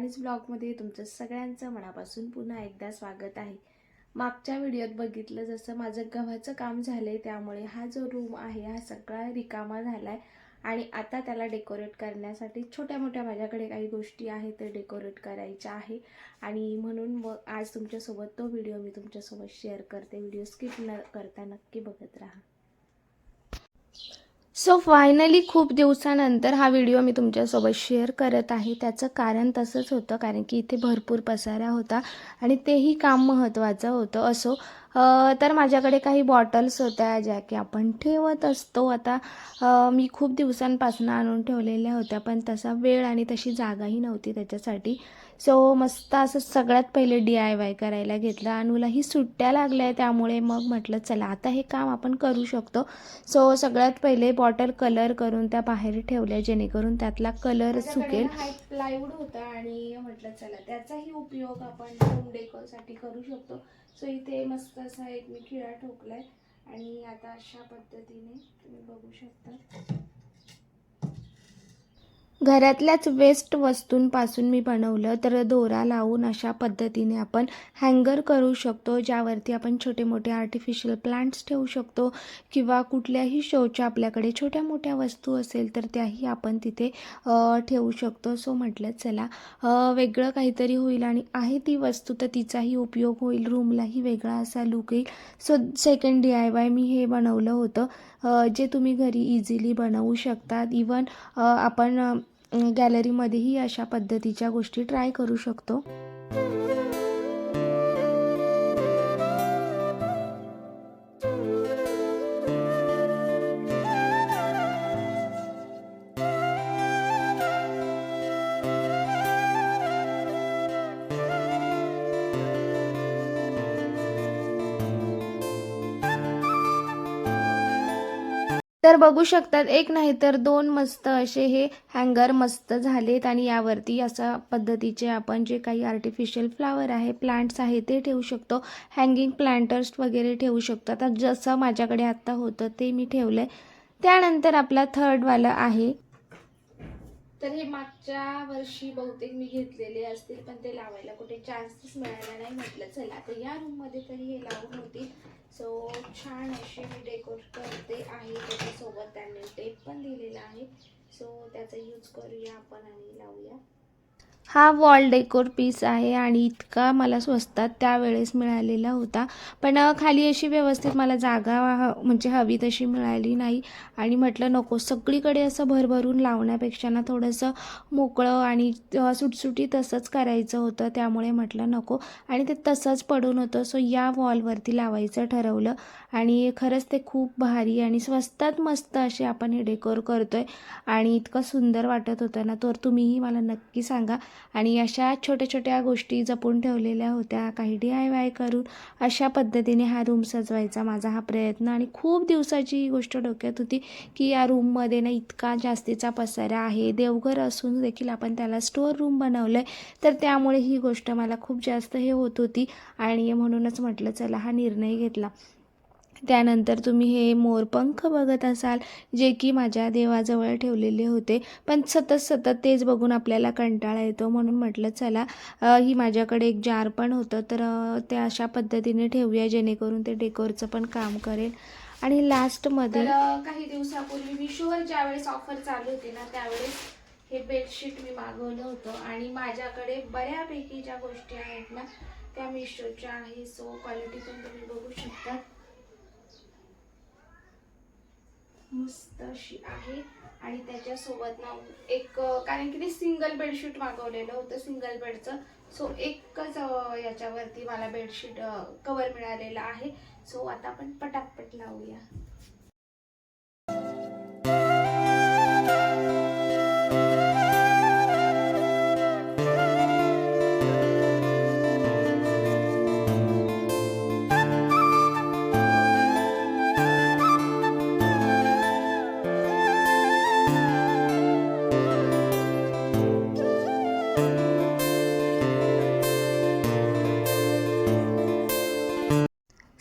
शिवानीज ब्लॉगमध्ये तुमचं सगळ्यांचं मनापासून पुन्हा एकदा स्वागत आहे। मागच्या व्हिडिओत बघितलं जसं माझं गव्हाचं काम झालंय, त्यामुळे हा जो रूम आहे हा सगळा रिकामा झालाय आणि आता त्याला डेकोरेट करण्यासाठी छोट्या मोठ्या माझ्याकडे काही गोष्टी आहेत ते डेकोरेट करायच्या आहे आणि म्हणून आज तुमच्यासोबत तो व्हिडिओ मी तुमच्यासोबत शेअर करते। व्हिडिओ स्किप न करता नक्की बघत राहा। सो फायनली खूप दिवसानंतर हा व्हिडिओ मी तुमच्यासोबत शेअर करत आहे। त्याचं कारण तसंच होतं, कारण की इथे भरपूर पसारा होता आणि तेही काम महत्त्वाचं होतं। असो तर माझ्याकडे काही बॉटल्स होत्या ज्या की आपण ठेवत असतो। आता मी खूप दिवसांपासून आणून ठेवलेल्या होत्या, पण तसा वेळ आणि तशी जागाही नव्हती त्याच्यासाठी। सो मस्त असं सगळ्यात पहिले DIY करायला घेतलं। अनुलाही सुट्ट्या लागल्या, त्यामुळे मग म्हटलं चला आता हे काम आपण करू शकतो। सो सगळ्यात पहिले बॉटल कलर करून त्या बाहेर ठेवल्या, जेणेकरून त्यातला कलर सुकेल। हा एक प्लायवूड होता आणि म्हटलं चला त्याचाही उपयोग आपण होम डेकोरसाठी करू शकतो। सो इथे मस्त असा एक मी खिळा ठोकलाय आणि आता अशा पद्धतीने तुम्ही बघू शकता। घरातल्याच वेस्ट वस्तूंपासून मी बनवलं, तर दोरा लावून अशा पद्धतीने आपण हँगर करू शकतो, ज्यावरती आपण छोटे मोठे आर्टिफिशियल प्लांट्स ठेवू शकतो किंवा कुठल्याही शोच्या आपल्याकडे छोट्या मोठ्या वस्तू असेल तर त्याही आपण तिथे ठेवू शकतो। सो म्हटलं चला वेगळं काहीतरी होईल आणि आहे ती वस्तू तर तिचाही उपयोग होईल, रूमलाही वेगळा असा लुक येईल। सो सेकंड DIY मी हे बनवलं होतं, जे तुम्ही घरी इझिली बनवू शकतात। इवन आपण गॅलरीमध्येही अशा पद्धतीच्या गोष्टी ट्राय करू शकतो। तर बघू शकतात एक नाही तर दोन मस्त असे हे हँगर मस्त झालेत आणि यावरती अशा पद्धतीचे आपण जे काही आर्टिफिशियल फ्लावर आहे, प्लांट्स आहे ते ठेवू शकतो। हँगिंग प्लांटर्स वगैरे ठेवू शकतो। आता जसं माझ्याकडे आत्ता होतं ते मी ठेवलंय। त्यानंतर आपला थर्ड वाला आहे, तर हे मागच्या वर्षी बहुतेक मी घेतलेले असतील, पण ते लावायला कुठे चान्सच मिळाला नाही। म्हटलं चला तर या रूममध्ये तरी हे लावून होतील। सो छान अशी मी डेकोर करते आहे, त्याच्यासोबत त्यांनी टेप पण दिलेला आहे। सो त्याचा यूज करूया आपण आणि लावूया। हा वॉल डेकोर पीस आहे आणि इतका मला स्वस्तात त्यावेळेस मिळालेला होता, पण खाली अशी व्यवस्थित मला जागा म्हणजे हवी तशी मिळाली नाही आणि म्हटलं नको सगळीकडे असं भरभरून लावण्यापेक्षा ना थोडंसं मोकळं आणि सुटसुटीत तसंच करायचं होतं, त्यामुळे म्हटलं नको आणि ते तसंच पडून होतं। सो या वॉलवरती लावायचं ठरवलं आणि खरंच ते खूप भारी आणि स्वस्तात मस्त असे आपण हे डेकोर करतोय आणि इतकं सुंदर वाटत होतं ना, तर तुम्हीही मला नक्की सांगा। आणि अशा छोट्या छोट्या गोष्टी जपून ठेवलेल्या होत्या, काही DIY करून अशा पद्धतीने हा रूम सजवायचा माझा हा प्रयत्न। आणि खूप दिवसाची ही गोष्ट डोक्यात होती की या रूममध्ये ना इतका जास्तीचा पसारा आहे, देवघर असून देखील आपण त्याला स्टोअर रूम बनवलं आहे, तर त्यामुळे ही गोष्ट मला खूप जास्त हे होत होती आणि म्हणूनच म्हटलं चला हा निर्णय घेतला। त्यानंतर तुम्ही हे मोरपंख बघत असाल, जे की माझ्या देवाजवळ ठेवलेले होते, पण सतत तेच बघून आपल्याला कंटाळा येतो, म्हणून म्हटलं चला ही माझ्याकडे एक जार पण होतं, तर ते अशा पद्धतीने ठेवूया जेणेकरून ते डेकोरचं पण काम करेल। आणि लास्टमध्ये काही दिवसापूर्वी मिशोवर ज्यावेळेस ऑफर चालू होती ना, त्यावेळेस हे बेडशीट मी मागवलं होतं आणि माझ्याकडे बऱ्यापैकी ज्या गोष्टी आहेत ना त्या मिशोच्या आहे। सो क्वालिटी पण तुम्ही बघू शकता, मस्त अशी आहे। आणि त्याच्यासोबत ना एक कारण की ते सिंगल बेडशीट मागवलेलं होतं, सिंगल बेडचं। सो एकच याच्यावरती मला बेडशीट कवर मिळालेला आहे। सो आता आपण पटापट लावूया।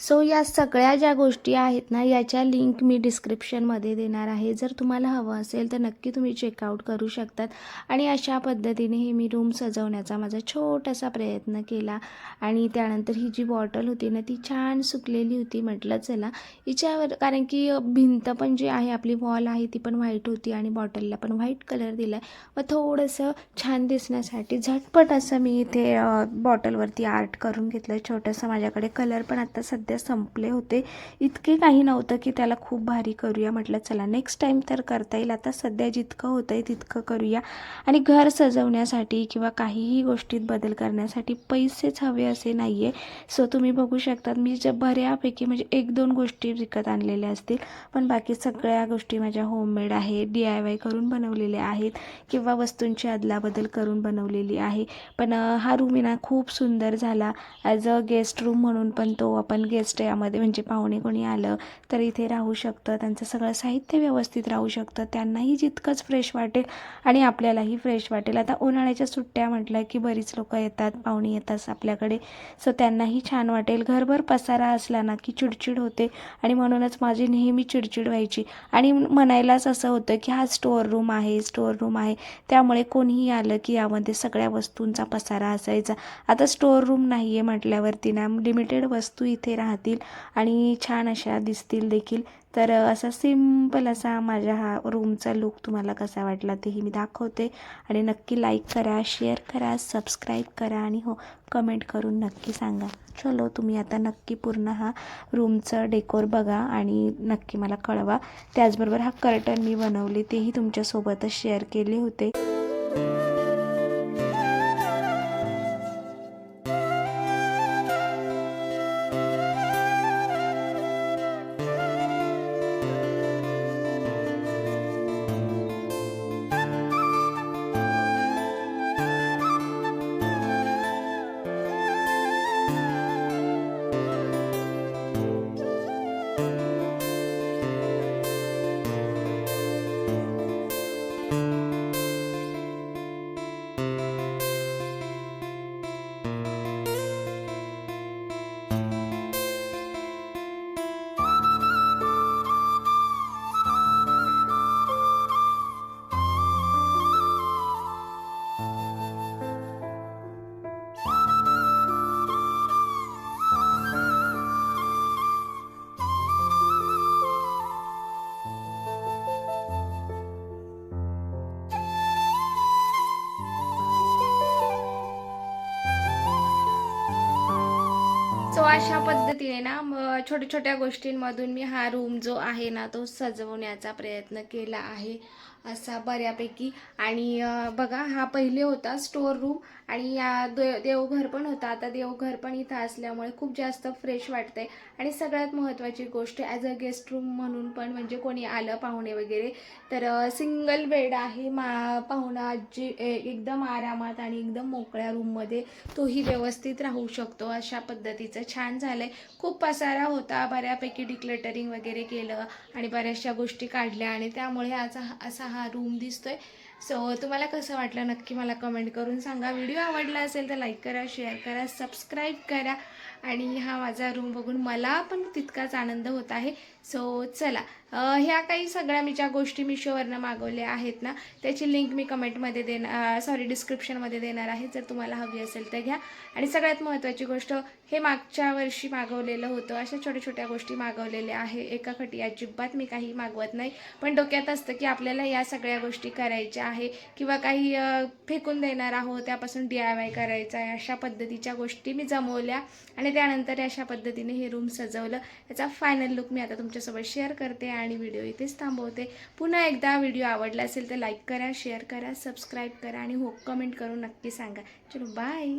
सो या सगळ्या ज्या गोष्टी आहेत ना, याच्या लिंक मी डिस्क्रिप्शनमध्ये देणार आहे. जर तुम्हाला हवं असेल तर नक्की तुम्ही चेकआउट करू शकतात. आणि अशा पद्धतीने हे मी रूम सजवण्याचा माझा छोटासा प्रयत्न केला. आणि त्यानंतर ही जी बॉटल होती ना, ती छान सुकलेली होती. म्हटलं चला हिच्यावर, कारण की भिंत पण जी आहे आपली वॉल आहे ती पण व्हाईट होती आणि बॉटलला पण व्हाईट कलर दिला आहे. मग थोडंसं छान दिसण्यासाठी झटपट असं मी इथे बॉटलवरती आर्ट करून घेतलं छोटंसं. माझ्याकडे कलर पण आता सध्या संपले होते, इतके काही नव्हतं की त्याला खूप भारी करूया. म्हटलं चला नेक्स्ट टाईम तर करता येईल, आता सध्या जितकं होतं आहे तितकं करूया. आणि घर सजवण्यासाठी किंवा काहीही गोष्टीत बदल करण्यासाठी पैसेच हवे असे नाही आहे. सो तुम्ही बघू शकतात मी बऱ्यापैकी म्हणजे 1-2 गोष्टी विकत आणलेल्या असतील, पण बाकी सगळ्या गोष्टी माझ्या होममेड आहे, DIY करून बनवलेल्या आहेत किंवा वस्तूंची अदलाबदल करून बनवलेली आहे. पण हा रूम ना खूप सुंदर झाला. ॲज अ गेस्ट रूम म्हणून पण तो आपण गेस्ट यामध्ये म्हणजे पाहुणे कोणी आलं तर इथे राहू शकतं, त्यांचं सगळं साहित्य व्यवस्थित राहू शकतं, त्यांनाही जितकंच फ्रेश वाटेल आणि आपल्यालाही फ्रेश वाटेल. आता उन्हाळ्याच्या सुट्ट्या म्हटलं की बरीच लोकं येतात, पाहुणे येतात आपल्याकडे, सो त्यांनाही छान वाटेल. घरभर पसारा असला ना की चिडचिड होते आणि म्हणूनच माझी नेहमी चिडचिड व्हायची आणि म्हणायलाच असं होतं की हा स्टोअर रूम आहे, स्टोअर रूम आहे, त्यामुळे कोणीही आलं की यामध्ये सगळ्या वस्तूंचा पसारा असायचा. आता स्टोअर रूम नाही आहे म्हटल्यावरती ना लिमिटेड वस्तू इथे राहतील आणि छान अशा दिसतील देखील. तर असा सिम्पल असा माझ्या हा रूमचा लुक तुम्हाला कसा वाटला तेही मी दाखवते. आणि नक्की लाईक करा, शेअर करा, सबस्क्राईब करा आणि हो कमेंट करून नक्की सांगा. चलो तुम्ही आता नक्की पूर्ण हा रूमचं डेकोर बघा आणि नक्की मला कळवा. त्याचबरोबर हा कर्टन मी बनवले तेही तुमच्यासोबतच शेअर केले होते. सो अशा पद्धतीने ना छोट्या छोट्या गोष्टींमधून मी हा रूम जो आहे ना तो सजवण्याचा प्रयत्न केला आहे असा बऱ्यापैकी. आणि बघा हा पहिले होता स्टोअर रूम आणि या देवघर पण होता. आता देवघर पण इथं असल्यामुळे खूप जास्त फ्रेश वाटतंय. आणि सगळ्यात महत्त्वाची गोष्ट ॲज अ गेस्ट रूम म्हणून पण म्हणजे कोणी आलं पाहुणे वगैरे तर सिंगल बेड आहे. पाहुणा आजी एकदम आरामात आणि एकदम मोकळ्या रूममध्ये तोही व्यवस्थित राहू शकतो. अशा पद्धतीचं छान झालंय. खूप पसारा होता, बऱ्यापैकी डिक्लटरिंग वगैरे केलं आणि बऱ्याचशा गोष्टी काढल्या आणि त्यामुळे असा हा रूम दिसतोय. सो तुम्हाला कसं वाटलं नक्की मला कमेंट करून सांगा. व्हिडिओ आवडला असेल तर लाईक करा, शेअर करा, सबस्क्राईब करा. आणि हा माझा रूम बघून मला पण तितकाच आनंद होत आहे. सो चला ह्या काही सगळ्या मी ज्या गोष्टी मिशोवरनं मागवल्या आहेत ना त्याची लिंक मी कमेंटमध्ये डिस्क्रिप्शनमध्ये देणार आहे. जर तुम्हाला हवी असेल तर घ्या. आणि सगळ्यात महत्त्वाची गोष्ट हे मागच्या वर्षी मागवलेलं होतं. अशा छोट्या छोट्या गोष्टी मागवलेल्या आहे. एका खटी अजिबात मी काही मागवत नाही, पण डोक्यात असतं की आपल्याला या सगळ्या गोष्टी करायच्या आहे किंवा काही फेकून देणार आहोत त्यापासून DIY करायचं आहे. अशा पद्धतीच्या गोष्टी मी जमवल्या आणि त्यानंतर अशा पद्धतीने हे रूम सजवलं. याचा फायनल लुक मी आता तुमच्यासोबत शेअर करते आणि व्हिडिओ इथेच थांबवते. पुन्हा एकदा व्हिडिओ आवडला असेल तर लाईक करा, शेअर करा, सबस्क्राईब करा आणि हो कमेंट करून नक्की सांगा. चलो बाय.